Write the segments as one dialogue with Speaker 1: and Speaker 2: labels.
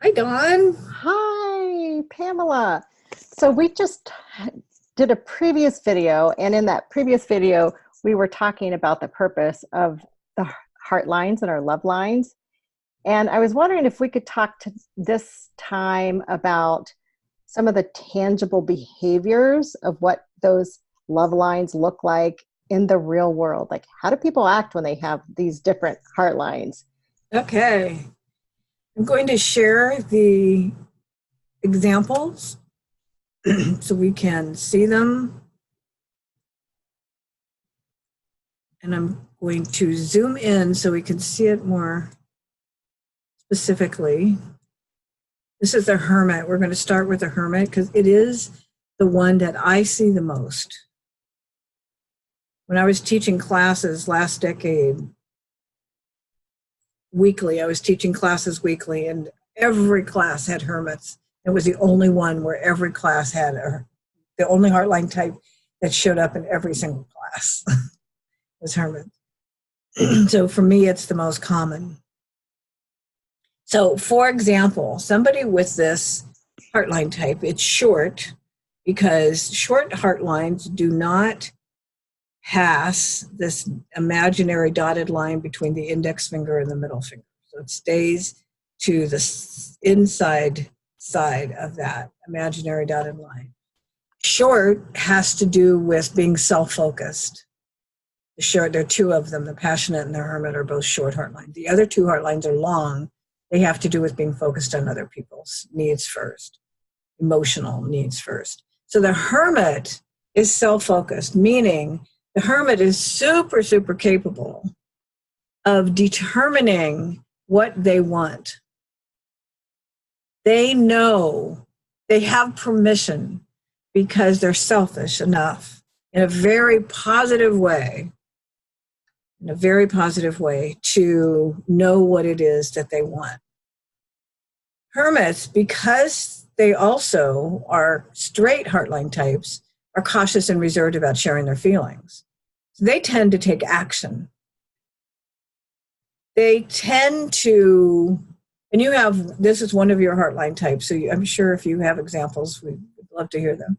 Speaker 1: Hi, Dawn.
Speaker 2: Hi, Pamela. So we just did a previous video, and in that previous video, we were talking about the purpose of the heart lines and our love lines. And I was wondering if we could talk to this time about some of the tangible behaviors of what those love lines look like in the real world. Like, how do people act when they have these different heart lines?
Speaker 1: Okay. I'm going to share the examples so we can see them. And I'm going to zoom in so we can see it more specifically. This is the hermit. We're going to start with the hermit because it is the one that I see the most. When I was teaching classes last decade, weekly, I was teaching classes weekly, and every class had hermits. It was the only one where every class had the only heartline type that showed up in every single class was hermit. So for me, it's the most common. So for example, somebody with this heartline type, it's short because short heartlines do not pass this imaginary dotted line between the index finger and the middle finger. So it stays to the inside side of that imaginary dotted line. Short has to do with being self-focused. There are two of them, the passionate and the hermit are both short heartlines. The other two heartlines are long. They have to do with being focused on other people's needs first, emotional needs first. So the hermit is self-focused, meaning the hermit is super, super capable of determining what they want. They know they have permission because they're selfish enough in a very positive way, to know what it is that they want. Hermits, because they also are straight heartline types, are cautious and reserved about sharing their feelings. So they tend to take action. They tend to, and this is one of your heartline types, so I'm sure if you have examples, we'd love to hear them.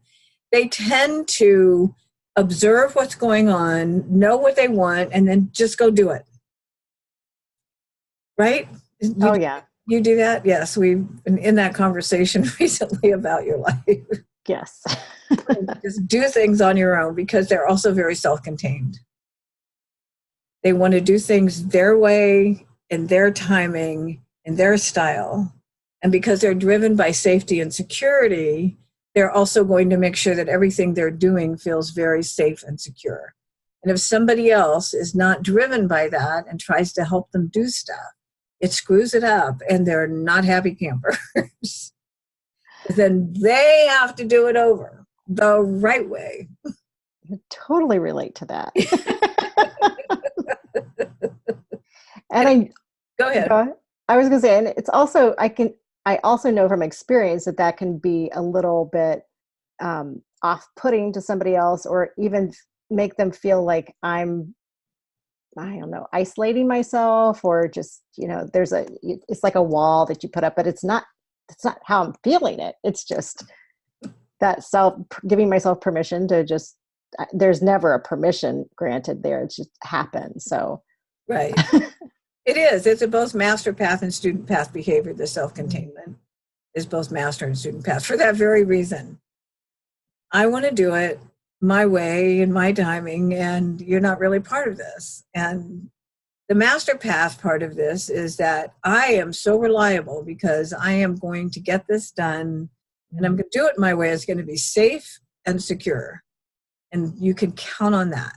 Speaker 1: They tend to observe what's going on, know what they want, and then just go do it. Right?
Speaker 2: Oh, yeah.
Speaker 1: You do that? Yes, we've been in that conversation recently about your life.
Speaker 2: Yes.
Speaker 1: Just do things on your own because they're also very self-contained. They want to do things their way, in their timing, in their style. And because they're driven by safety and security, they're also going to make sure that everything they're doing feels very safe and secure. And if somebody else is not driven by that and tries to help them do stuff, it screws it up and they're not happy campers. Then they have to do it over the right way.
Speaker 2: I totally relate to that. And
Speaker 1: go ahead.
Speaker 2: I was going to say, and it's also, I also know from experience that can be a little bit off-putting to somebody else, or even make them feel like I don't know, isolating myself, or just, it's like a wall that you put up, but it's not how I'm feeling it. It's just that giving myself permission to just, there's never a permission granted there. It just happens. So.
Speaker 1: Right. It is. It's both master path and student path behavior. The self-containment is both master and student path for that very reason. I want to do it my way and my timing, and you're not really part of this. And the master path part of this is that I am so reliable because I am going to get this done, and I'm going to do it my way. It's going to be safe and secure. And you can count on that.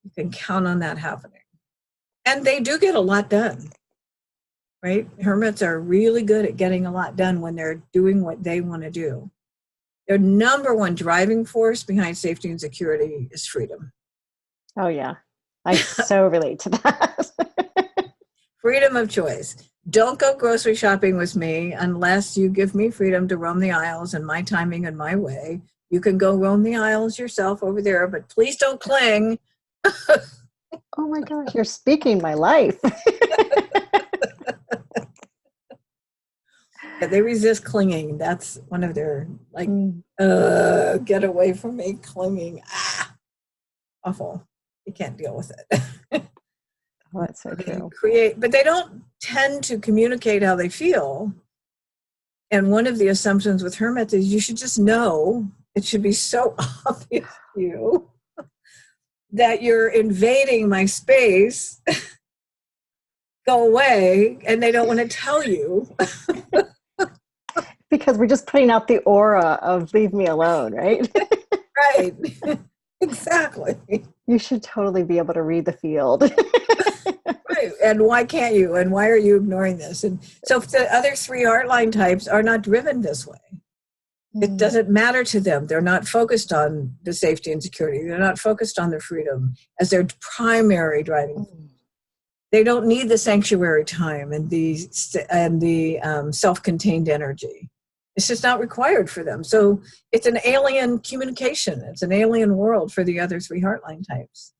Speaker 1: You can count on that happening. And they do get a lot done, right? Hermits are really good at getting a lot done when they're doing what they want to do. Their number one driving force behind safety and security is freedom.
Speaker 2: Oh, yeah. I so relate to that.
Speaker 1: Freedom of choice. Don't go grocery shopping with me unless you give me freedom to roam the aisles in my timing and my way. You can go roam the aisles yourself over there, but please don't cling.
Speaker 2: Oh my gosh, you're speaking my life.
Speaker 1: Yeah, they resist clinging. That's one of their, like,
Speaker 2: Mm.
Speaker 1: get away from me, clinging. Ah, awful. You can't deal with it.
Speaker 2: Oh, that's so
Speaker 1: They
Speaker 2: true.
Speaker 1: create, but they don't tend to communicate how they feel. And one of the assumptions with hermits is you should just know. It should be so obvious to you that you're invading my space. Go away, and they don't want to tell you.
Speaker 2: Because we're just putting out the aura of leave me alone, right?
Speaker 1: Right. Exactly.
Speaker 2: You should totally be able to read the field.
Speaker 1: Right. And why can't you? And why are you ignoring this? And so if the other three art line types are not driven this way, it doesn't matter to them. They're not focused on the safety and security. They're not focused on their freedom as their primary driving. They don't need the sanctuary time and the self-contained energy. It's just not required for them. So it's an alien communication. It's an alien world for the other three heartline types.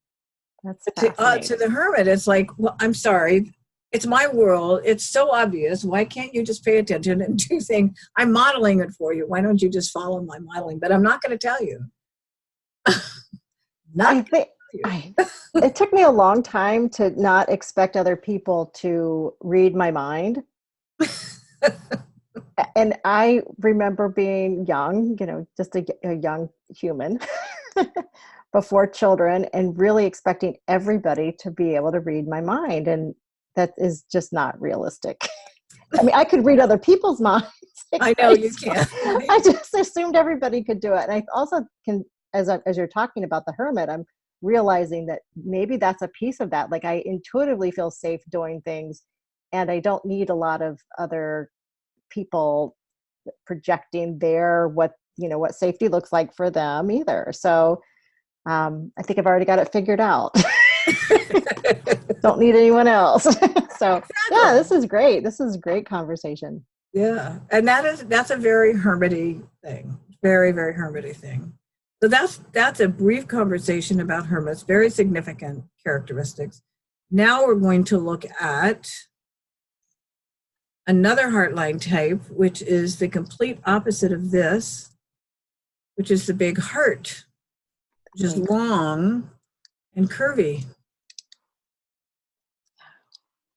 Speaker 2: That's
Speaker 1: To
Speaker 2: fascinating.
Speaker 1: the hermit, it's like, well, I'm sorry, it's my world. It's so obvious. Why can't you just pay attention and do things? I'm modeling it for you. Why don't you just follow my modeling? But I'm not going to tell you.
Speaker 2: I
Speaker 1: Not
Speaker 2: think it took me a long time to not expect other people to read my mind. And I remember being young, just a young human before children, and really expecting everybody to be able to read my mind. And that is just not realistic. I mean, I could read other people's minds.
Speaker 1: I know you can.
Speaker 2: I just assumed everybody could do it. And I also can, as you're talking about the hermit, I'm realizing that maybe that's a piece of that. Like I intuitively feel safe doing things, and I don't need a lot of other people projecting what safety looks like for them either. So I think I've already got it figured out. Don't need anyone else. So yeah, this is great. This is a great conversation.
Speaker 1: Yeah, and that's a very hermity thing. Very, very hermity thing. So that's a brief conversation about hermits, very significant characteristics. Now we're going to look at another heartline type, which is the complete opposite of this, which is the big heart, which is long and curvy.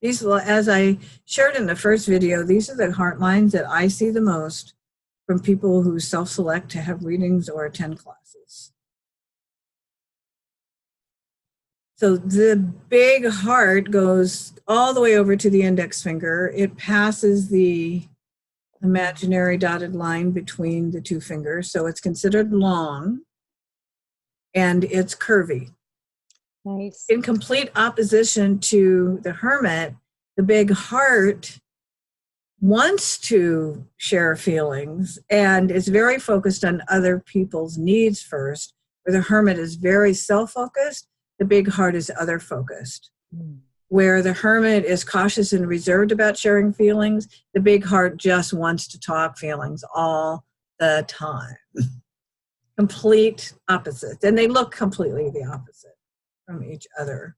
Speaker 1: These, as I shared in the first video, these are the heart lines that I see the most from people who self-select to have readings or attend classes. So the big heart goes all the way over to the index finger. It passes the imaginary dotted line between the two fingers. So it's considered long and it's curvy.
Speaker 2: Nice.
Speaker 1: In complete opposition to the hermit, the big heart wants to share feelings and is very focused on other people's needs first, where the hermit is very self-focused, the big heart is other-focused. Where the hermit is cautious and reserved about sharing feelings, the big heart just wants to talk feelings all the time. Complete opposites. And they look completely the opposite from each other.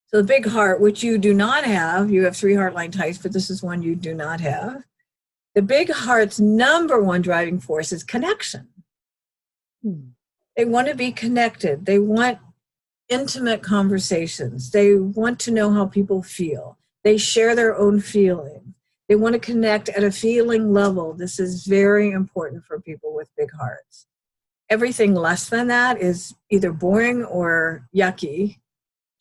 Speaker 1: So the big heart, which you do not have, you have three heartline types, but this is one you do not have. The big heart's number one driving force is connection. They want to be connected. They want intimate conversations. They want to know how people feel. They share their own feelings. They want to connect at a feeling level. This is very important for people with big hearts. Everything less than that is either boring or yucky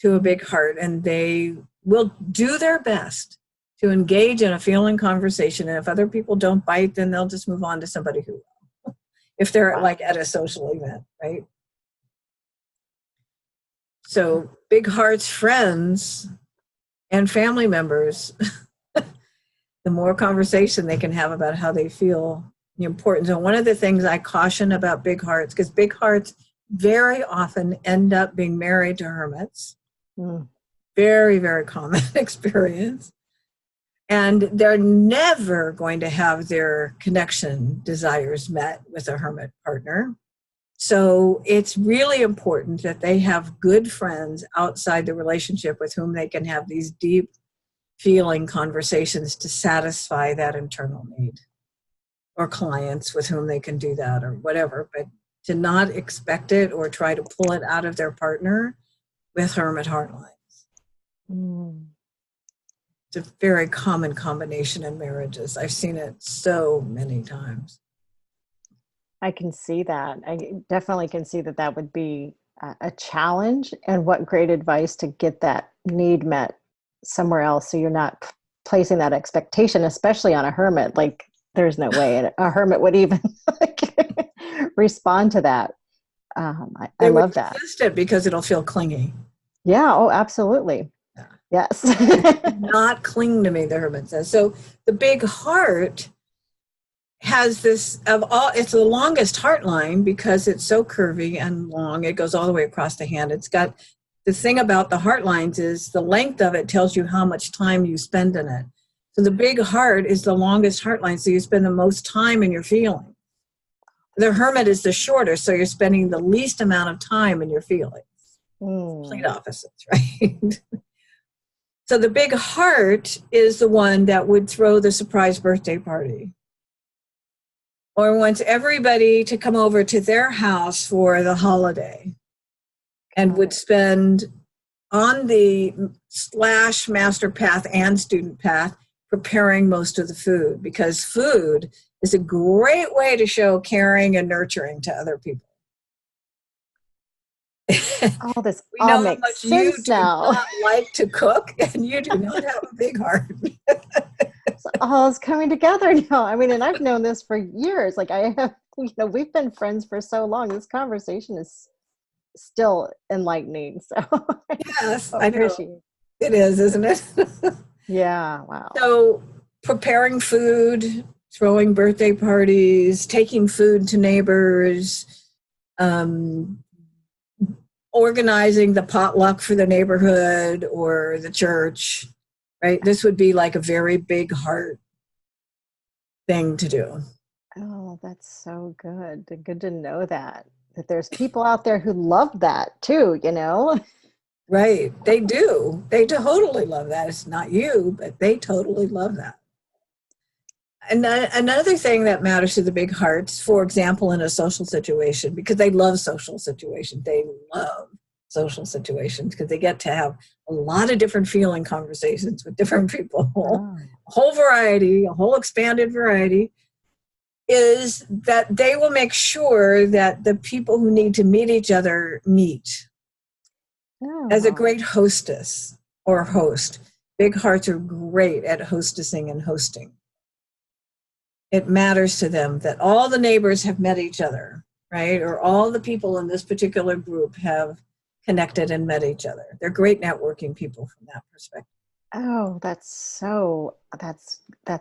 Speaker 1: to a big heart, and they will do their best to engage in a feeling conversation. And if other people don't bite, then they'll just move on to somebody who will, if they're like at a social event, right? So big hearts, friends, and family members, the more conversation they can have about how they feel, the importance. And one of the things I caution about big hearts, because big hearts very often end up being married to hermits. Very, very common experience. And they're never going to have their connection desires met with a hermit partner. So it's really important that they have good friends outside the relationship with whom they can have these deep feeling conversations to satisfy that internal need, or clients with whom they can do that or whatever, but to not expect it or try to pull it out of their partner with hermit heart lines.
Speaker 2: Mm.
Speaker 1: It's a very common combination in marriages. I've seen it so many times.
Speaker 2: I can see that. I definitely can see that that would be a challenge, and what great advice to get that need met somewhere else, so you're not placing that expectation, especially on a hermit. Like, there's no way a hermit would even like, respond to that. I
Speaker 1: They would
Speaker 2: love that.
Speaker 1: resist it because it'll feel clingy.
Speaker 2: Yeah. Oh, absolutely.
Speaker 1: Yeah.
Speaker 2: Yes.
Speaker 1: Do not cling to me, the hermit says. So the big heart has this of all, it's the longest heart line because it's so curvy and long. It goes all the way across the hand. It's got, the thing about the heart lines is the length of it tells you how much time you spend in it. So the big heart is the longest heart line, so you spend the most time in your feeling. The hermit is the shorter, so you're spending the least amount of time in your feelings. Complete opposites, right? So the big heart is the one that would throw the surprise birthday party, or wants everybody to come over to their house for the holiday, and would spend on the / master path and student path preparing most of the food, because food is a great way to show caring and nurturing to other people.
Speaker 2: Oh, this
Speaker 1: We
Speaker 2: all
Speaker 1: know how
Speaker 2: makes
Speaker 1: much you
Speaker 2: sense
Speaker 1: do
Speaker 2: now.
Speaker 1: not like to cook, and you do not have a big heart.
Speaker 2: So all is coming together now. I mean, and I've known this for years. Like, I have, we've been friends for so long. This conversation is still enlightening. So
Speaker 1: Yes,
Speaker 2: I
Speaker 1: I know.
Speaker 2: appreciate it.
Speaker 1: It is, isn't it?
Speaker 2: Yeah. Wow.
Speaker 1: So preparing food, throwing birthday parties, taking food to neighbors, organizing the potluck for the neighborhood or the church, right? This would be like a very big heart thing to do.
Speaker 2: Oh, that's so good. Good to know that there's people out there who love that too,
Speaker 1: Right. They do. They totally love that. It's not you, but they totally love that. And another thing that matters to the big hearts, for example, in a social situation, because they love social situations, they love social situations because they get to have a lot of different feeling conversations with different people, a whole variety, a whole expanded variety, is that they will make sure that the people who need to meet each other meet. As a great hostess or host, big hearts are great at hostessing and hosting. It matters to them that all the neighbors have met each other, right? Or all the people in this particular group have connected and met each other. They're great networking people from that perspective.
Speaker 2: Oh, that's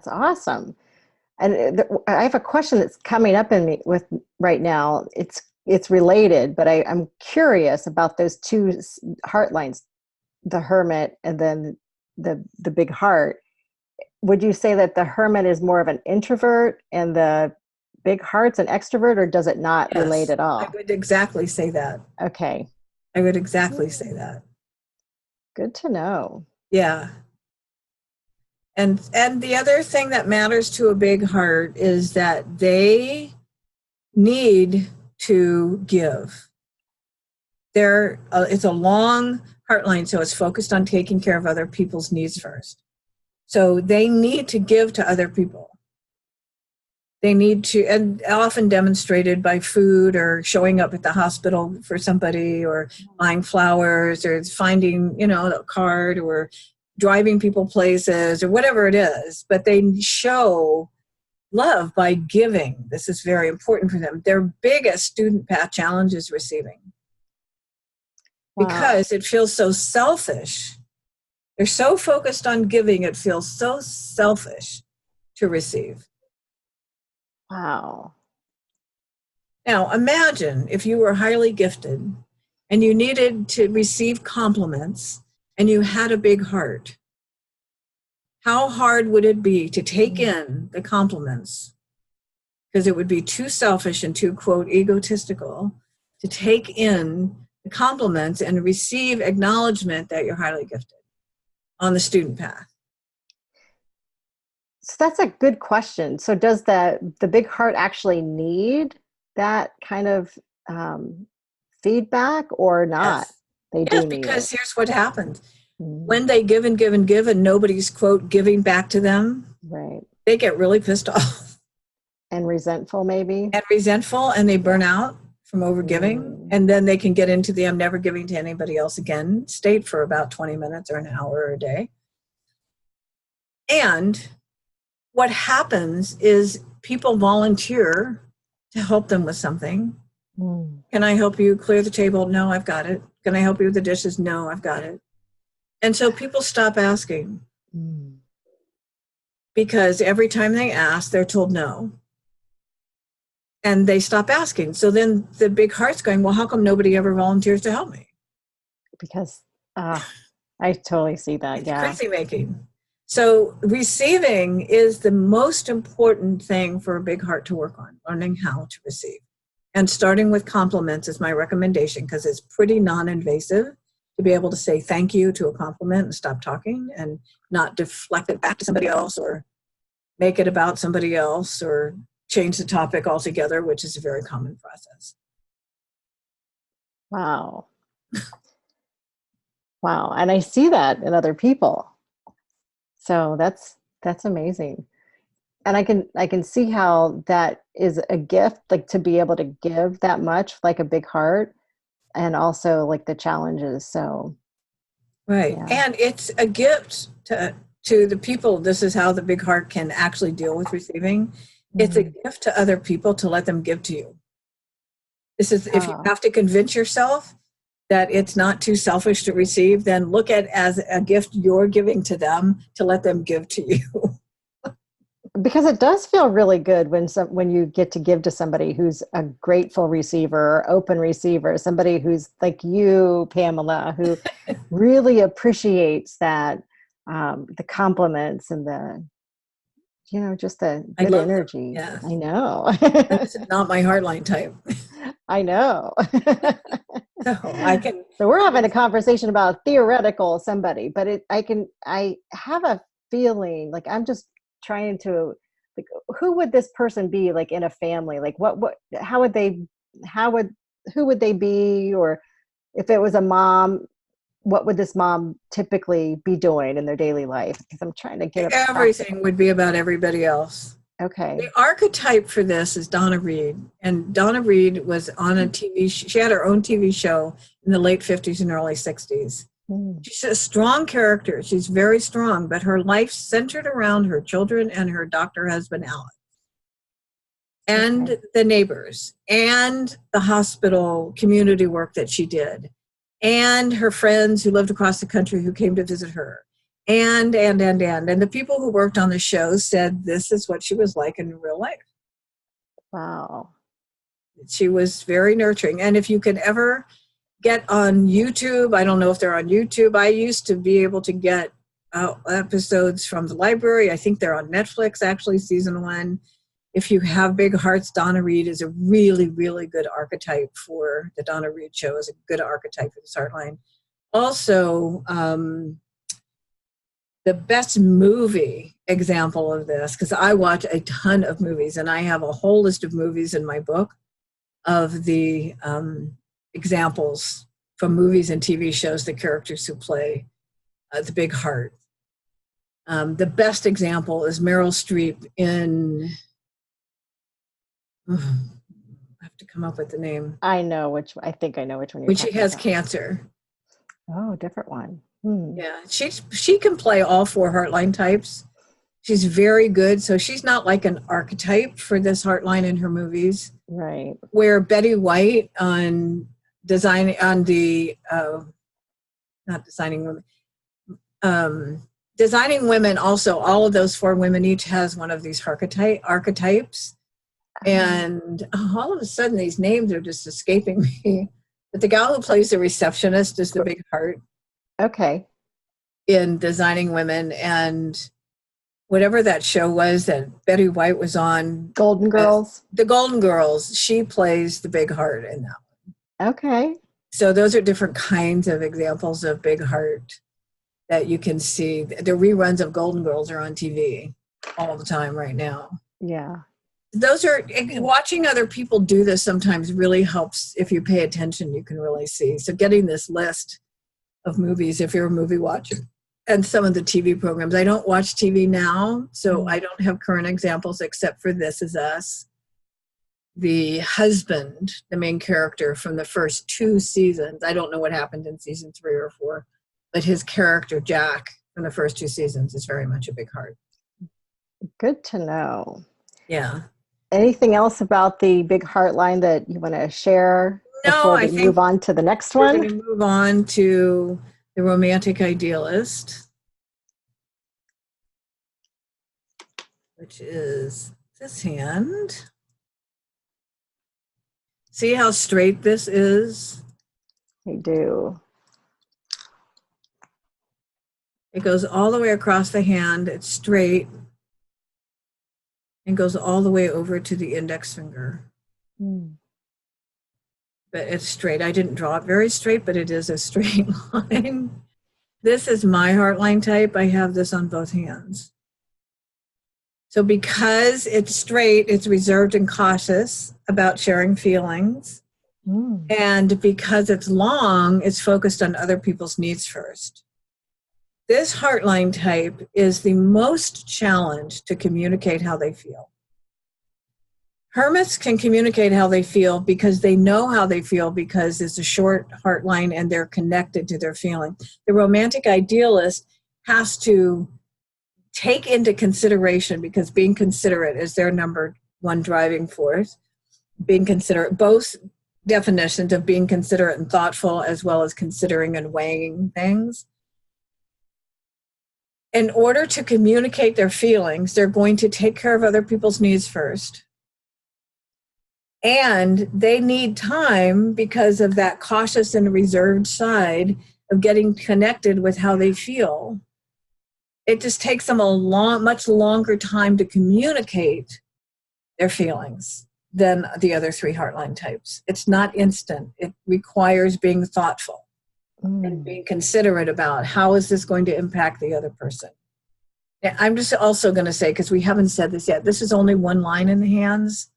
Speaker 2: awesome. And I have a question that's coming up in me with right now. It's related, but I'm curious about those two heart lines, the hermit and then the big heart. Would you say that the hermit is more of an introvert and the big heart's an extrovert, or does it not relate
Speaker 1: Yes,
Speaker 2: at all?
Speaker 1: I would exactly say that.
Speaker 2: Okay.
Speaker 1: I would exactly say that.
Speaker 2: Good to know.
Speaker 1: Yeah. And the other thing that matters to a big heart is that they need to give. It's a long heart line, so it's focused on taking care of other people's needs first. So they need to give to other people. They need to, and often demonstrated by food or showing up at the hospital for somebody, or buying flowers, or finding, a card, or driving people places, or whatever it is. But they show love by giving. This is very important for them. Their biggest student path challenge is receiving.
Speaker 2: Wow.
Speaker 1: Because it feels so selfish. They're so focused on giving, it feels so selfish to receive.
Speaker 2: Wow.
Speaker 1: Now, imagine if you were highly gifted and you needed to receive compliments and you had a big heart. How hard would it be to take in the compliments? Because it would be too selfish and too, quote, egotistical to take in the compliments and receive acknowledgement that you're highly gifted on the student path.
Speaker 2: So that's a good question. So does the big heart actually need that kind of feedback or not?
Speaker 1: Yes.
Speaker 2: They
Speaker 1: Yes,
Speaker 2: do need it.
Speaker 1: because here's what happens.
Speaker 2: Mm,
Speaker 1: When they give and give and give and nobody's, quote, giving back to them,
Speaker 2: right.
Speaker 1: they get really pissed off
Speaker 2: And resentful, maybe.
Speaker 1: and resentful, and they burn out from overgiving.
Speaker 2: Mm,
Speaker 1: And then they can get into the I'm never giving to anybody else again state for about 20 minutes or an hour or a day. And what happens is people volunteer to help them with something.
Speaker 2: mm,
Speaker 1: Can I help you clear the table? No, I've got it. Can I help you with the dishes? No, I've got it. And so people stop asking
Speaker 2: mm.
Speaker 1: because every time they ask, they're told no. And they stop asking. So then the big heart's going, well, how come nobody ever volunteers to help me?
Speaker 2: Because I totally see that.
Speaker 1: It's
Speaker 2: Yeah.
Speaker 1: crazy making. So receiving is the most important thing for a big heart to work on, learning how to receive. And starting with compliments is my recommendation because it's pretty non-invasive to be able to say thank you to a compliment and stop talking and not deflect it back to somebody else or make it about somebody else or change the topic altogether, which is a very common process.
Speaker 2: Wow. Wow. And I see that in other people. So that's amazing. And I can see how that is a gift, like to be able to give that much, like a big heart, and also like the challenges. So
Speaker 1: Right.
Speaker 2: yeah.
Speaker 1: And it's a gift to the people. This is how the big heart can actually deal with receiving. It's a
Speaker 2: Mm.
Speaker 1: gift to other people to let them give to you. This is if you
Speaker 2: Oh,
Speaker 1: have to convince yourself that it's not too selfish to receive, then look at it as a gift you're giving to them to let them give to you.
Speaker 2: because it does feel really good when you get to give to somebody who's a grateful receiver, open receiver, somebody who's like you, Pamela, who really appreciates that the compliments and the just the
Speaker 1: I
Speaker 2: good
Speaker 1: love them.
Speaker 2: energy.
Speaker 1: Yes.
Speaker 2: I know.
Speaker 1: And this is not my heartline type.
Speaker 2: I know.
Speaker 1: So I can.
Speaker 2: So we're having a conversation about theoretical somebody, but I have a feeling like I'm just trying to like who would this person be like in a family? Like what how would they how would who would they be? Or if it was a mom, what would this mom typically be doing in their daily life? Because I'm trying to get a practical.
Speaker 1: Everything would be about everybody else.
Speaker 2: Okay.
Speaker 1: The archetype for this is Donna Reed. And Donna Reed was on a TV, she had her own TV show in the late 50s and early 60s.
Speaker 2: Mm,
Speaker 1: She's a strong character. She's very strong, but her life centered around her children and her doctor husband, Alex,
Speaker 2: okay.
Speaker 1: and the neighbors, and the hospital community work that she did, and her friends who lived across the country who came to visit her. And the people who worked on the show said this is what she was like in real life.
Speaker 2: Wow.
Speaker 1: She was very nurturing. And if you can ever get on YouTube, I don't know if they're on YouTube. I used to be able to get episodes from the library. I think they're on Netflix, actually, season 1. If you have big hearts, Donna Reed is a really, really good archetype for the Donna Reed show, is a good archetype for this heartline. Also, the best movie example of this, because I watch a ton of movies and I have a whole list of movies in my book of the examples from movies and TV shows, the characters who play the big heart. The best example is Meryl Streep in, I have to come up with the name,
Speaker 2: I think I know which one you're
Speaker 1: when she
Speaker 2: talking
Speaker 1: has
Speaker 2: about.
Speaker 1: cancer.
Speaker 2: Oh, different one. Hmm.
Speaker 1: Yeah, she can play all 4 heartline types. She's very good. So she's not like an archetype for this heartline in her movies.
Speaker 2: Right.
Speaker 1: Where Betty White on designing on the not designing women, designing women, also all of those 4 women each has one of these archetypes. And all of a sudden these names are just escaping me. But the gal who plays the receptionist is the big heart
Speaker 2: Okay.
Speaker 1: in Designing Women. And whatever that show was that Betty White was on,
Speaker 2: Golden Girls.
Speaker 1: the Golden Girls, she plays the big heart in that.
Speaker 2: Okay.
Speaker 1: So those are different kinds of examples of big heart that you can see. The reruns of Golden Girls are on TV. all the time right now.
Speaker 2: Yeah.
Speaker 1: Those are, watching other people do this sometimes really helps. If you pay attention, you can really see. So getting this list of movies, if you're a movie watcher, and some of the TV programs. I don't watch TV now, so I don't have current examples except for This Is Us. The husband, the main character from the first 2 seasons, I don't know what happened in season 3 or 4, but his character, Jack, from the first 2 seasons is very much a big heart.
Speaker 2: Good to know.
Speaker 1: Yeah.
Speaker 2: Anything else about the big heart line that you want to share before we move on to the next one?
Speaker 1: We're going to move on to the romantic idealist, which is this hand. See how straight this is?
Speaker 2: I do.
Speaker 1: It goes all the way across the hand. It's straight and goes all the way over to the index finger. But it's straight. I didn't draw it very straight, but it is a straight line. This is my heart line type. I have this on both hands. So because it's straight, it's reserved and cautious about sharing feelings. And because it's long, it's focused on other people's needs first. This heart line type is the most challenged to communicate how they feel. Hermits can communicate how they feel because they know how they feel because it's a short heart line and they're connected to their feeling. The romantic idealist has to take into consideration, because being considerate is their number 1 driving force. Being considerate, both definitions of being considerate and thoughtful, as well as considering and weighing things. In order to communicate their feelings, they're going to take care of other people's needs first. And they need time because of that cautious and reserved side of getting connected with how they feel. It just takes them a much longer time to communicate their feelings than the other 3 heartline types. It's not instant. It requires being thoughtful and being considerate about how is this going to impact the other person. I'm just also going to say, because we haven't said this yet, this is only 1 line in the hands.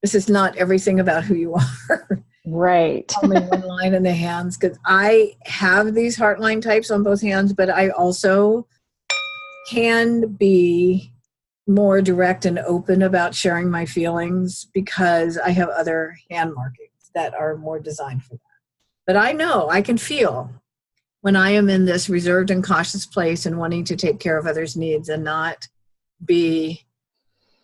Speaker 1: This is not everything about who you are.
Speaker 2: Right.
Speaker 1: Only 1 line in the hands, because I have these heartline types on both hands, but I also can be more direct and open about sharing my feelings because I have other hand markings that are more designed for that. But I know, I can feel when I am in this reserved and cautious place and wanting to take care of others' needs and not be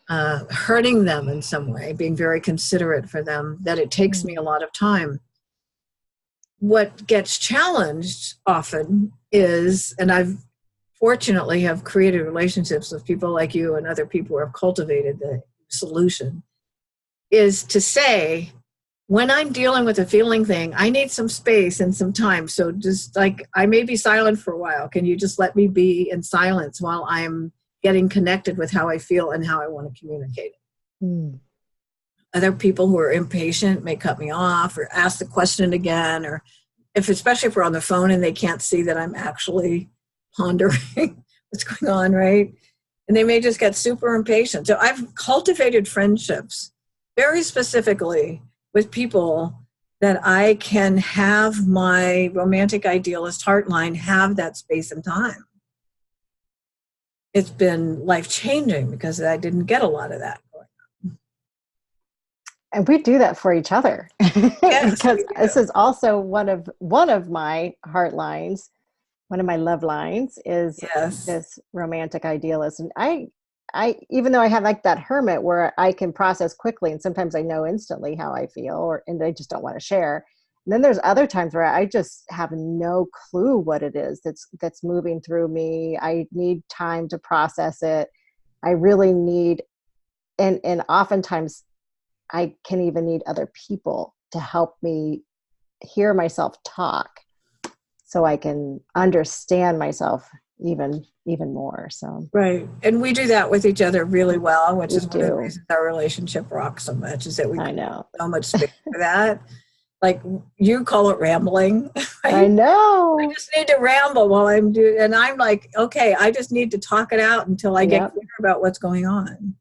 Speaker 1: hurting them in some way, being very considerate for them, that it takes me a lot of time. What gets challenged often is, and I've fortunately have created relationships with people like you and other people who have cultivated the solution, is to say, when I'm dealing with a feeling thing, I need some space and some time. So just like, I may be silent for a while. Can you just let me be in silence while I'm getting connected with how I feel and how I want to communicate it? Other people who are impatient may cut me off or ask the question again, or especially if we're on the phone and they can't see that I'm actually pondering what's going on, right? And they may just get super impatient. So I've cultivated friendships very specifically with people that I can have my romantic idealist heartline have that space and time. It's been life-changing because I didn't get a lot of that going on.
Speaker 2: And we do that for each other.
Speaker 1: Yes,
Speaker 2: because this is also one of my heart lines. One of my love lines is this romantic idealist. And I even though I have like that hermit where I can process quickly and sometimes I know instantly how I feel and I just don't want to share. And then there's other times where I just have no clue what it is that's moving through me. I need time to process it. I really need, and oftentimes I can even need other people to help me hear myself talk so I can understand myself even more. So
Speaker 1: right, and we do that with each other really well, which is one of the reasons our relationship rocks so much, is that we
Speaker 2: know
Speaker 1: so much space for that. Like you call it rambling. Right?
Speaker 2: I know.
Speaker 1: I just need to ramble while I'm doing, and I'm like, okay, I just need to talk it out until I get clear about what's going on.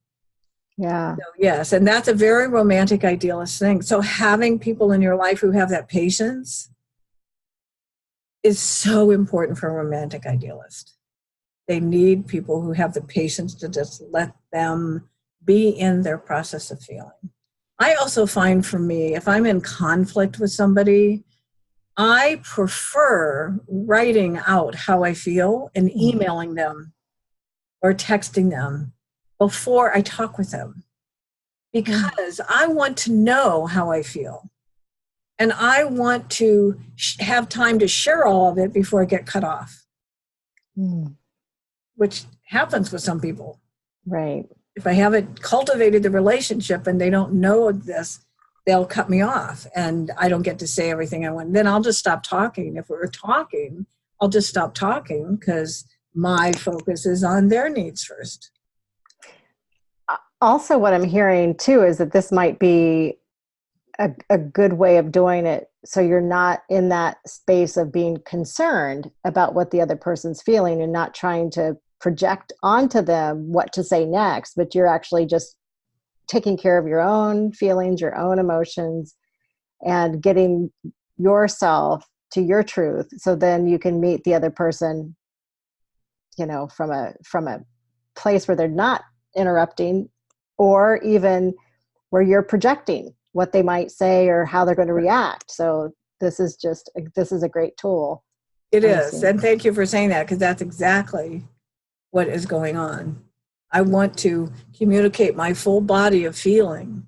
Speaker 2: Yeah.
Speaker 1: So, yes, and that's a very romantic idealist thing. So having people in your life who have that patience is so important for a romantic idealist. They need people who have the patience to just let them be in their process of feeling. I also find for me, if I'm in conflict with somebody, I prefer writing out how I feel and emailing them or texting them before I talk with them, because I want to know how I feel. And I want to have time to share all of it before I get cut off, which happens with some people.
Speaker 2: Right.
Speaker 1: If I haven't cultivated the relationship and they don't know this, they'll cut me off and I don't get to say everything I want. Then I'll just stop talking. If we're talking, I'll just stop talking because my focus is on their needs first.
Speaker 2: Also, what I'm hearing too is that this might be a good way of doing it, so you're not in that space of being concerned about what the other person's feeling and not trying to project onto them what to say next, but you're actually just taking care of your own feelings, your own emotions, and getting yourself to your truth, so then you can meet the other person, you know, from a place where they're not interrupting, or even where you're projecting what they might say or how they're going to react. So this is a great tool.
Speaker 1: It is. And thank you for saying that, because that's exactly what is going on. I want to communicate my full body of feeling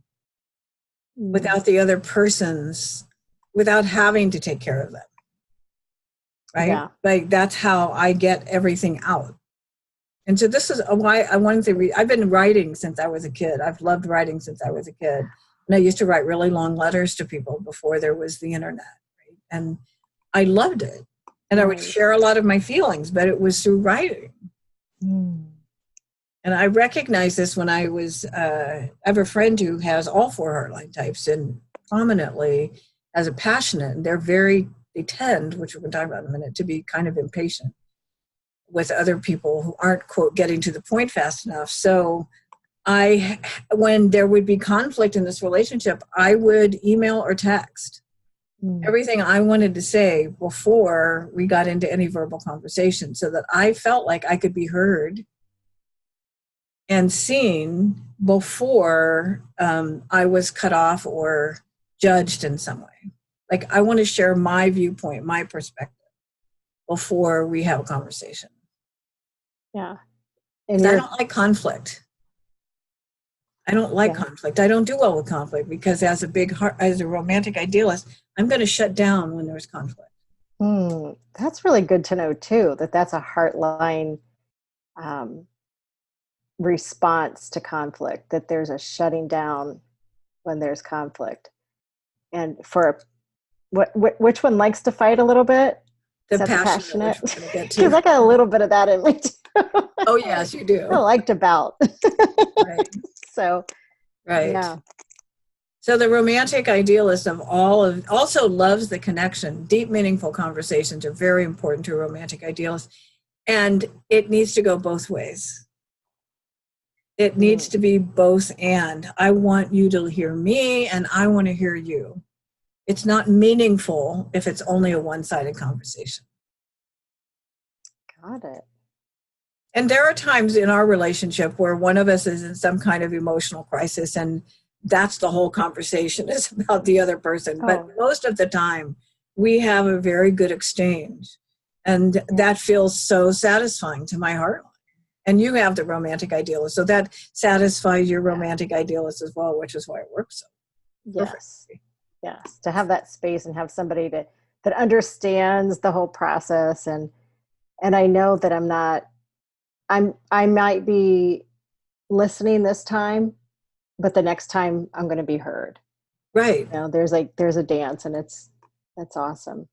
Speaker 1: without the other person's, without having to take care of them. Right?
Speaker 2: Yeah.
Speaker 1: Like that's how I get everything out. And so this is why I wanted to read. I've been writing since I was a kid. I've loved writing since I was a kid. And I used to write really long letters to people before there was the internet. Right? And I loved it. And I would share a lot of my feelings, but it was through writing. And I recognized this when I have a friend who has all 4 heartline types and prominently as a passionate, and they tend, which we're going to talk about in a minute, to be kind of impatient with other people who aren't, quote, getting to the point fast enough. So when there would be conflict in this relationship, I would email or text everything I wanted to say before we got into any verbal conversation, so that I felt like I could be heard and seen before I was cut off or judged in some way. Like I want to share my viewpoint, my perspective before we have a conversation.
Speaker 2: Yeah.
Speaker 1: And I don't like conflict. I don't like conflict. I don't do well with conflict because as a romantic idealist, I'm going to shut down when there's conflict.
Speaker 2: That's really good to know too, that's a heartline response to conflict, that there's a shutting down when there's conflict. And for which one likes to fight a little bit?
Speaker 1: The passionate.
Speaker 2: Because I got a little bit of that in me too.
Speaker 1: Oh yes, you do.
Speaker 2: I like to bout.
Speaker 1: Right.
Speaker 2: So,
Speaker 1: right.
Speaker 2: Yeah.
Speaker 1: So the romantic idealist also loves the connection. Deep, meaningful conversations are very important to a romantic idealist, and it needs to go both ways. It needs to be both and. I want you to hear me, and I want to hear you. It's not meaningful if it's only a one-sided conversation.
Speaker 2: Got it.
Speaker 1: And there are times in our relationship where one of us is in some kind of emotional crisis, and that's the whole conversation is about the other person. But most of the time, we have a very good exchange. And that feels so satisfying to my heart. And you have the romantic idealist. So that satisfies your romantic idealist as well, which is why it works so perfectly.
Speaker 2: Yes. To have that space and have somebody that understands the whole process. And I know that I might be listening this time, but the next time I'm going to be heard.
Speaker 1: Right.
Speaker 2: You know, there's a dance, and that's awesome.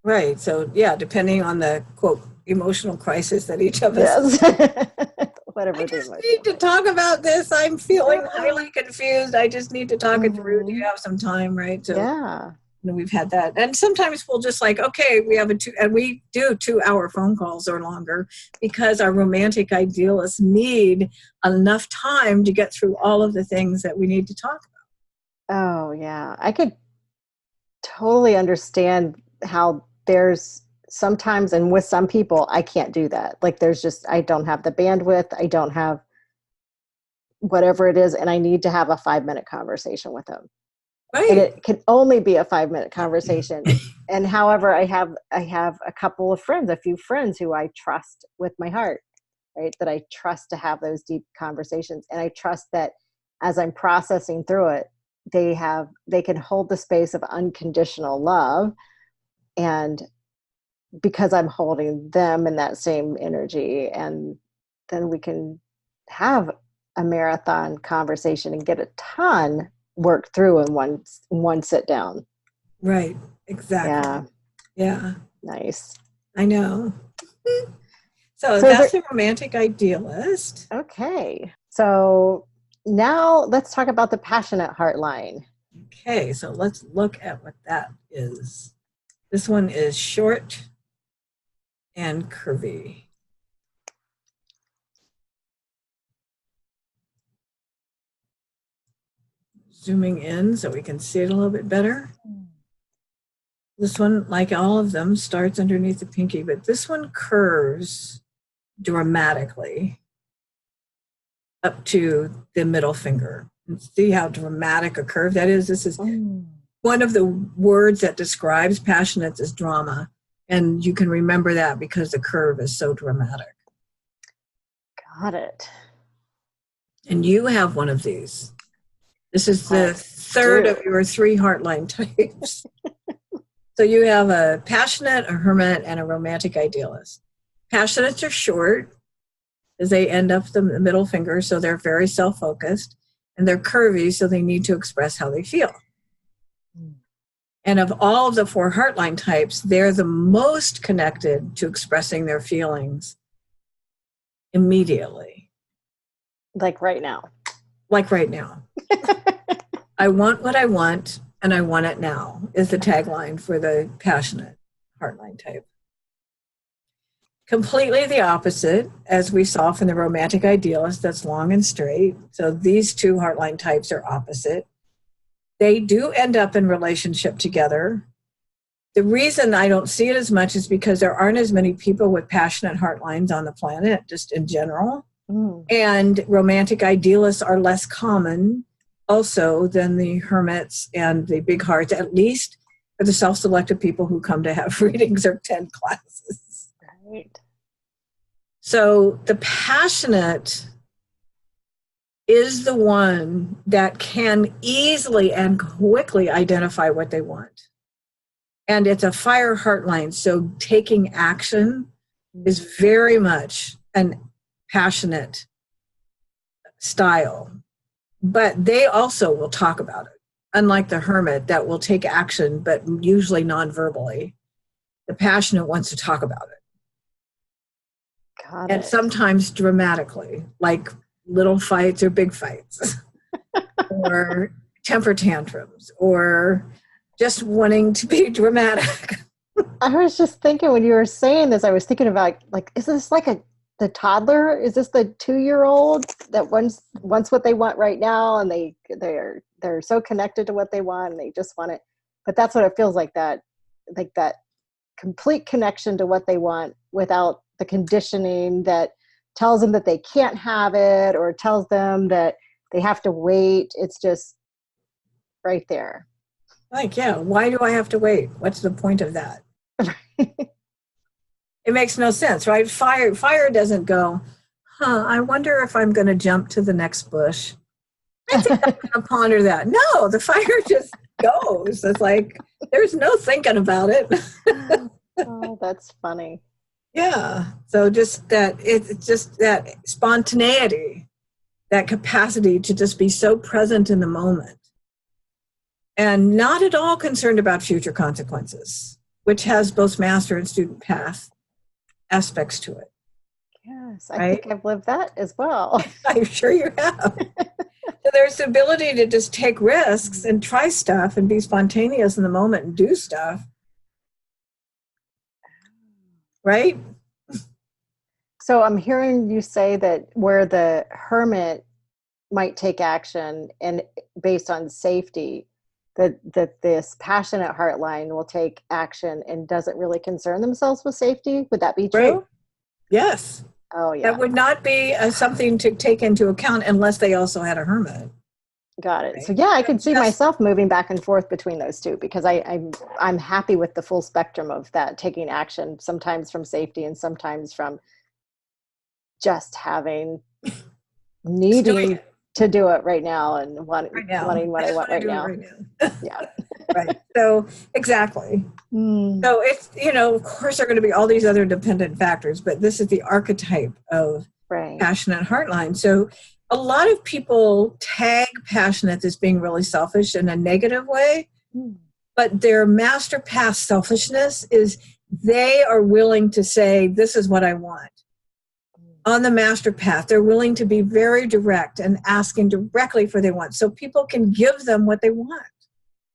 Speaker 1: Right. So yeah, depending on the quote emotional crisis that each of us.
Speaker 2: Yes. Whatever.
Speaker 1: I just need to talk about this. I'm feeling highly confused. I just need to talk it through. Do you have some time? Right. So,
Speaker 2: yeah.
Speaker 1: we've had that. And sometimes we'll just like, okay, we have we do 2-hour phone calls or longer because our romantic idealists need enough time to get through all of the things that we need to talk
Speaker 2: Oh, yeah. I could totally understand how there's sometimes, and with some people, I can't do that. Like I don't have the bandwidth. I don't have whatever it is. And I need to have a 5-minute conversation with them.
Speaker 1: about.
Speaker 2: And
Speaker 1: Right.
Speaker 2: it can only be a 5-minute conversation. And however, I have a couple of friends, a few friends who I trust with my heart, right? That I trust to have those deep conversations. And I trust that as I'm processing through it, they can hold the space of unconditional love. And because I'm holding them in that same energy, and then we can have a marathon conversation and get a ton worked through in one sit down.
Speaker 1: Right. Exactly.
Speaker 2: Yeah.
Speaker 1: Yeah.
Speaker 2: Nice.
Speaker 1: I know. So
Speaker 2: So
Speaker 1: that's the romantic idealist.
Speaker 2: okay. So now let's talk about the passionate heartline.
Speaker 1: Okay, so let's look at what that is. This one is short and curvy. Zooming in so we can see it a little bit better. This one, like all of them, starts underneath the pinky, but this one curves dramatically up to the middle finger. And see how dramatic a curve that is? This is one of the words that describes passionate is drama. And you can remember that because the curve is so dramatic.
Speaker 2: Got it.
Speaker 1: And you have one of these. This is the third of your 3 heartline types. So you have a passionate, a hermit, and a romantic idealist. Passionates are short, as they end up the middle finger, so they're very self-focused. And they're curvy, so they need to express how they feel. And of all of the 4 heartline types, they're the most connected to expressing their feelings immediately.
Speaker 2: Like right now.
Speaker 1: Like right now. I want what I want, and I want it now, is the tagline for the passionate heartline type. Completely the opposite, as we saw from the romantic idealist, that's long and straight. So these 2 heartline types are opposite. They do end up in relationship together. The reason I don't see it as much is because there aren't as many people with passionate heartlines on the planet, just in general. And romantic idealists are less common also than the hermits and the big hearts, at least for the self-selected people who come to have readings or 10 classes.
Speaker 2: Right.
Speaker 1: So the passionate is the one that can easily and quickly identify what they want. And it's a fire heartline, so taking action is very much an passionate style. But they also will talk about it, unlike the hermit that will take action, but usually non-verbally. The passionate wants to talk about it.
Speaker 2: Got
Speaker 1: and
Speaker 2: it.
Speaker 1: sometimes dramatically, like little fights or big fights, or temper tantrums, or just wanting to be dramatic.
Speaker 2: I was just thinking when you were saying this, I was thinking about, like, is this like the toddler? Is this the 2-year-old that wants what they want right now, and they're so connected to what they want and they just want it? But that's what it feels like, that complete connection to what they want without the conditioning that tells them that they can't have it or tells them that they have to wait. It's just right there.
Speaker 1: Like, yeah, why do I have to wait? What's the point of that? It makes no sense, right? Fire doesn't go, I wonder if I'm going to jump to the next bush. I think I'm going to ponder that. No, the fire just goes. It's like, there's no thinking about it.
Speaker 2: Oh, that's funny.
Speaker 1: Yeah. So just that, it's just that spontaneity, that capacity to just be so present in the moment and not at all concerned about future consequences, which has both master and student path aspects to it.
Speaker 2: Yes, I think I've lived that as well.
Speaker 1: I'm sure you have. So there's the ability to just take risks and try stuff and be spontaneous in the moment and do stuff. Right?
Speaker 2: So I'm hearing you say that where the hermit might take action and based on safety, that this passionate heartline will take action and doesn't really concern themselves with safety. Would that be true?
Speaker 1: Right. Yes.
Speaker 2: Oh yeah.
Speaker 1: That would not be something to take into account unless they also had a hermit.
Speaker 2: Got it.
Speaker 1: Right?
Speaker 2: So yeah, I can see myself moving back and forth between those two because I'm happy with the full spectrum of that, taking action, sometimes from safety and sometimes from just needing to do it right now and wanting what I want right now. Yeah.
Speaker 1: Right. So exactly. So it's, of course there are going to be all these other dependent factors, but this is the archetype of passionate heartline. So a lot of people tag passionate as being really selfish in a negative way, but their master path selfishness is they are willing to say, this is what I want. On the master path, they're willing to be very direct and asking directly for what they want so people can give them what they want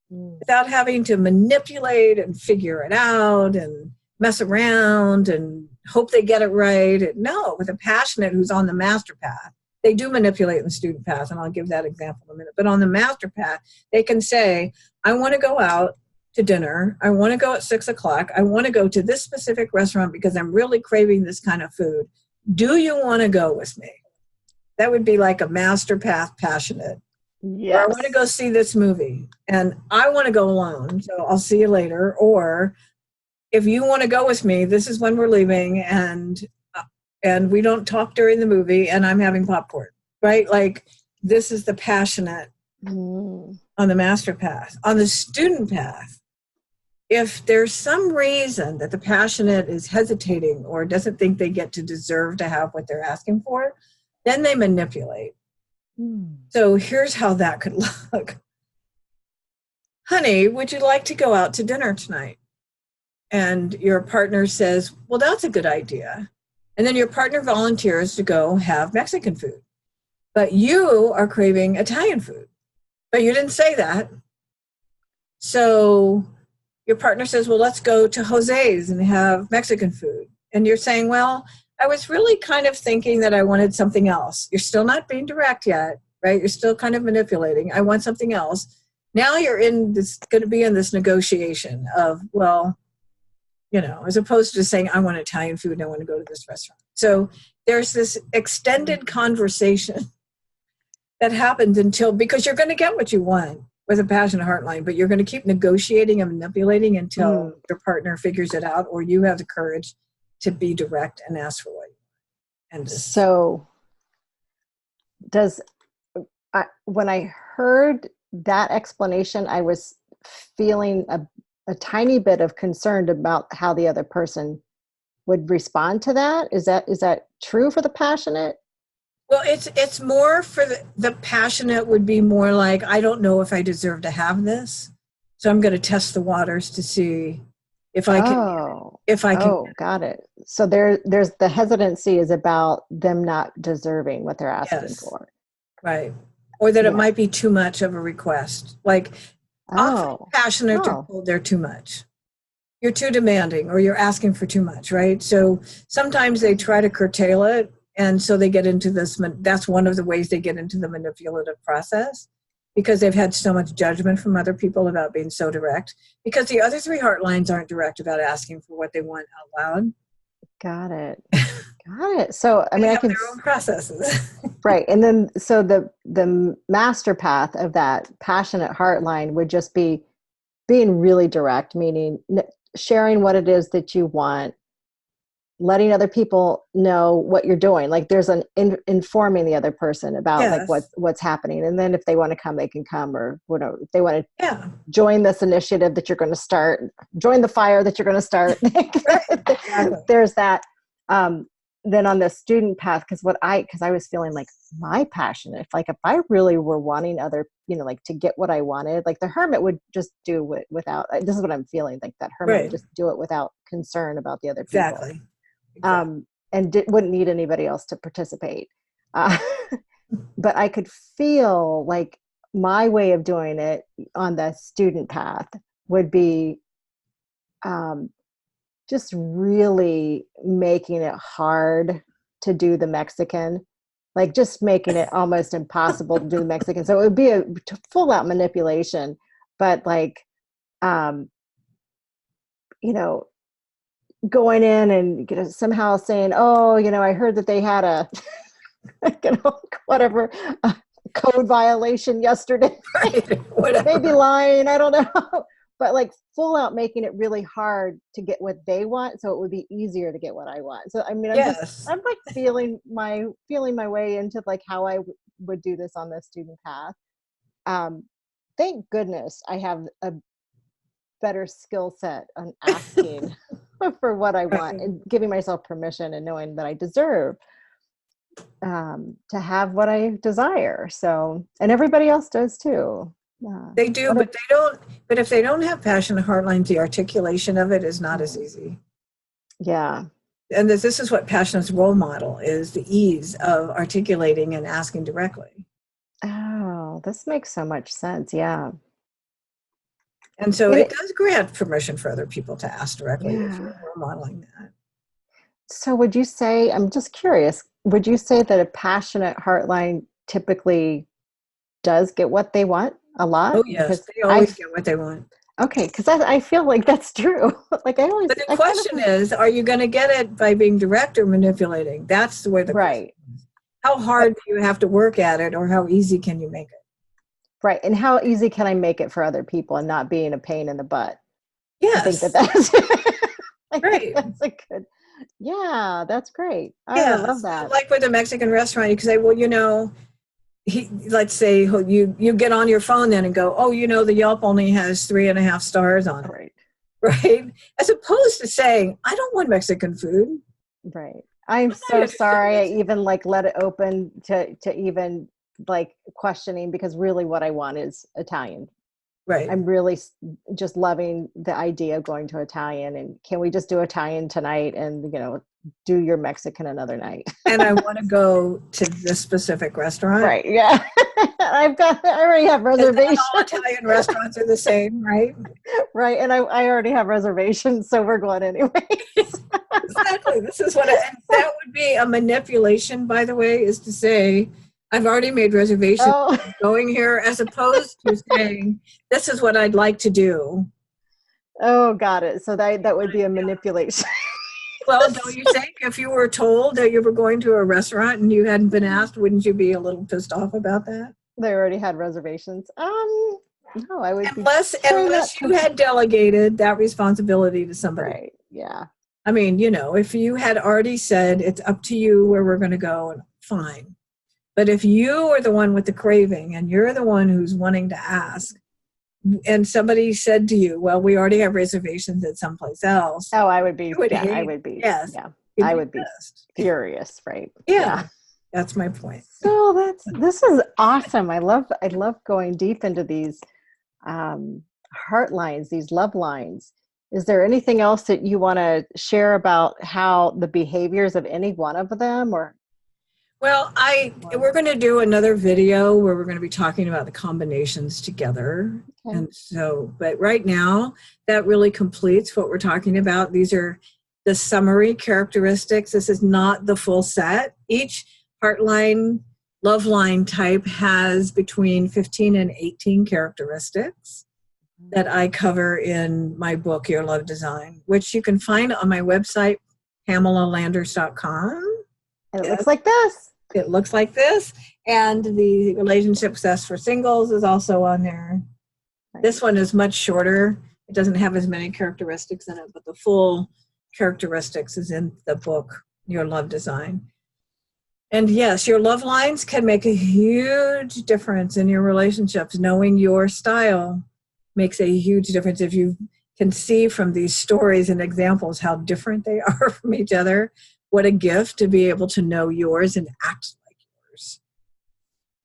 Speaker 1: without having to manipulate and figure it out and mess around and hope they get it right. No, with a passionate who's on the master path, they do manipulate in the student path, and I'll give that example in a minute. But on the master path, they can say, I want to go out to dinner. I want to go at 6 o'clock. I want to go to this specific restaurant because I'm really craving this kind of food. Do you want to go with me? That would be like a master path passionate. Yes. Or I want to go see this movie and I want to go alone, so I'll see you later. Or if you want to go with me, this is when we're leaving and we don't talk during the movie and I'm having popcorn, right? Like this is the passionate on the master path. On the student path, if there's some reason that the passionate is hesitating or doesn't think they deserve to have what they're asking for, then they manipulate. So here's how that could look. Honey, would you like to go out to dinner tonight? And your partner says, well, that's a good idea. And then your partner volunteers to go have Mexican food. But you are craving Italian food. But you didn't say that. So your partner says, well, let's go to Jose's and have Mexican food. And you're saying, well, I was really kind of thinking that I wanted something else. You're still not being direct yet, right? You're still kind of manipulating. I want something else. Now you're going to be in this negotiation of, well, as opposed to saying, I want Italian food and I want to go to this restaurant. So there's this extended conversation that happens because you're going to get what you want with a passionate heartline, but you're going to keep negotiating and manipulating until your partner figures it out or you have the courage to be direct and ask for what you want. And
Speaker 2: so when I heard that explanation, I was feeling a tiny bit of concern about how the other person would respond to that. Is that true for the passionate?
Speaker 1: Well, it's more for the passionate would be more like, I don't know if I deserve to have this. So I'm going to test the waters to see if I can. Oh,
Speaker 2: got it. So there's the hesitancy is about them not deserving what they're asking for.
Speaker 1: Right. Or that it might be too much of a request. Like often passionate are told they're too much. You're too demanding or you're asking for too much, right? So sometimes they try to curtail it. And so they get into this, that's one of the ways they get into the manipulative process because they've had so much judgment from other people about being so direct. Because the other three heartlines aren't direct about asking for what they want out loud.
Speaker 2: Got it. So, I mean, I can
Speaker 1: their own processes.
Speaker 2: Right. And then, so the master path of that passionate heartline would just be being really direct, meaning sharing what it is that you want, letting other people know what you're doing. Like there's informing the other person about like what's happening. And then if they want to come, they can come, or whatever. If they want to join this initiative that you're going to start, join the fire that you're going to start. There's that. Then on the student path, because I was feeling like my passion, if I really were wanting other, like to get what I wanted, like the hermit would just do it without, this is what I'm feeling, like that hermit would just do it without concern about the other people.
Speaker 1: Exactly.
Speaker 2: And wouldn't need anybody else to participate. but I could feel like my way of doing it on the student path would be um, just really making it hard to do the Mexican, like just making it almost impossible to do the Mexican. So it would be a full out manipulation, but like, um, you know, going in and somehow saying, oh, I heard that they had a, whatever, a code violation yesterday.
Speaker 1: Right. Whatever.
Speaker 2: Maybe lying, I don't know. But like full out making it really hard to get what they want, so it would be easier to get what I want. So I mean,
Speaker 1: Yes.
Speaker 2: I'm like feeling my way into like how I would do this on the student path. Thank goodness I have a better skill set on asking for what I want
Speaker 1: Right.
Speaker 2: and giving myself permission and knowing that I deserve to have what I desire. So, and everybody else does too.
Speaker 1: They do, but they don't. But if they don't have passion and heartlines, the articulation of it is not as easy.
Speaker 2: Yeah.
Speaker 1: And this is what passion's role model is: the ease of articulating and asking directly.
Speaker 2: Oh, this makes so much sense. Yeah.
Speaker 1: And so it
Speaker 2: It,
Speaker 1: does grant permission for other people to ask directly if
Speaker 2: yeah.
Speaker 1: you're role modeling that.
Speaker 2: So would you say, I'm just curious, would you say that a passionate heartline typically does get what they want a lot?
Speaker 1: Oh yes,
Speaker 2: Because
Speaker 1: they always get what they want.
Speaker 2: okay, because I feel like that's true. Like
Speaker 1: But the question is, are you going to get it by being direct or manipulating? That's where the question
Speaker 2: right.
Speaker 1: is. How hard do you have to work at it, or how easy can you make it?
Speaker 2: Right. And how easy can I make it for other people and not being a pain in the butt? I think
Speaker 1: Yes,
Speaker 2: that's I think
Speaker 1: right.
Speaker 2: that's a good, yeah, that's great. I
Speaker 1: Yeah,
Speaker 2: love
Speaker 1: so
Speaker 2: that.
Speaker 1: like with a Mexican restaurant, you can say, well, let's say you get on your phone then and go, oh, the Yelp only has 3.5 stars on it,
Speaker 2: Right.
Speaker 1: right? As opposed to saying, I don't want Mexican food.
Speaker 2: Right. I'm
Speaker 1: I'm not
Speaker 2: so
Speaker 1: interested in
Speaker 2: sorry I
Speaker 1: Mexican.
Speaker 2: even like let it open to even like questioning, because really what I want is Italian.
Speaker 1: Right.
Speaker 2: I'm really just loving the idea of going to Italian, and can we just do Italian tonight and do your Mexican another night?
Speaker 1: And I want to go to this specific restaurant.
Speaker 2: Right. Yeah. I already have
Speaker 1: Because not
Speaker 2: reservations.
Speaker 1: all Italian restaurants are the same, right?
Speaker 2: Right. And I already have reservations, so we're going anyway.
Speaker 1: Exactly. This is and that would be a manipulation, by the way, is to say, I've already made reservations
Speaker 2: Oh.
Speaker 1: going here, as opposed to saying, this is what I'd like to do.
Speaker 2: Oh, got it. So that would be a manipulation.
Speaker 1: Well, don't you think if you were told that you were going to a restaurant and you hadn't been asked, wouldn't you be a little pissed off about that?
Speaker 2: They already had reservations. No, I would be sharing that.
Speaker 1: Unless you had delegated that responsibility to somebody.
Speaker 2: Right. Yeah.
Speaker 1: I mean, if you had already said it's up to you where we're going to go, fine. But if you are the one with the craving and you're the one who's wanting to ask, and somebody said to you, well, we already have reservations at someplace else.
Speaker 2: Oh, I would be.
Speaker 1: Would
Speaker 2: Yeah,
Speaker 1: hate,
Speaker 2: I would be.
Speaker 1: yes,
Speaker 2: Yeah,
Speaker 1: you'd
Speaker 2: I
Speaker 1: be
Speaker 2: would be
Speaker 1: pissed.
Speaker 2: furious. Right.
Speaker 1: Yeah, that's my point.
Speaker 2: So this is awesome. I love going deep into these heart lines, these love lines. Is there anything else that you want to share about how the behaviors of any one of them, or?
Speaker 1: Well, we're going to do another video where we're going to be talking about the combinations together.
Speaker 2: Okay.
Speaker 1: And so, but right now, that really completes what we're talking about. These are the summary characteristics. This is not the full set. Each heartline, love line type has between 15 and 18 characteristics that I cover in my book, Your Love Design, which you can find on my website, PamelaLanders.com.
Speaker 2: And it looks like this.
Speaker 1: It looks like this. And the relationship success for singles is also on there. Right. This one is much shorter. It doesn't have as many characteristics in it, but the full characteristics is in the book, Your Love Design. And yes, your love lines can make a huge difference in your relationships. Knowing your style makes a huge difference. If you can see from these stories and examples how different they are from each other, what a gift to be able to know yours and act like yours,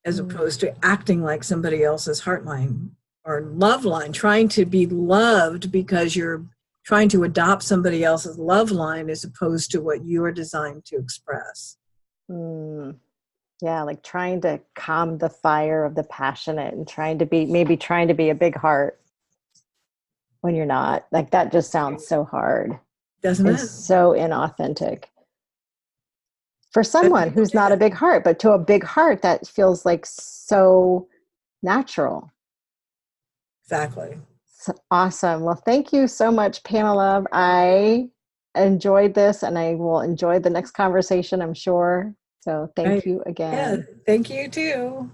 Speaker 1: as opposed to acting like somebody else's heartline or love line, trying to be loved because you're trying to adopt somebody else's love line as opposed to what you are designed to express.
Speaker 2: Yeah, like trying to calm the fire of the passionate and trying to be a big heart when you're not. Like that just sounds so hard
Speaker 1: Doesn't
Speaker 2: and
Speaker 1: it?
Speaker 2: so inauthentic for
Speaker 1: But
Speaker 2: someone
Speaker 1: people
Speaker 2: who's
Speaker 1: do
Speaker 2: not a
Speaker 1: it.
Speaker 2: big heart, but to a big heart that feels like so natural.
Speaker 1: Exactly.
Speaker 2: Awesome. Well, thank you so much, Pamela. I enjoyed this and I will enjoy the next conversation, I'm sure. So thank
Speaker 1: Right.
Speaker 2: you
Speaker 1: Yeah.
Speaker 2: again.
Speaker 1: Thank you too.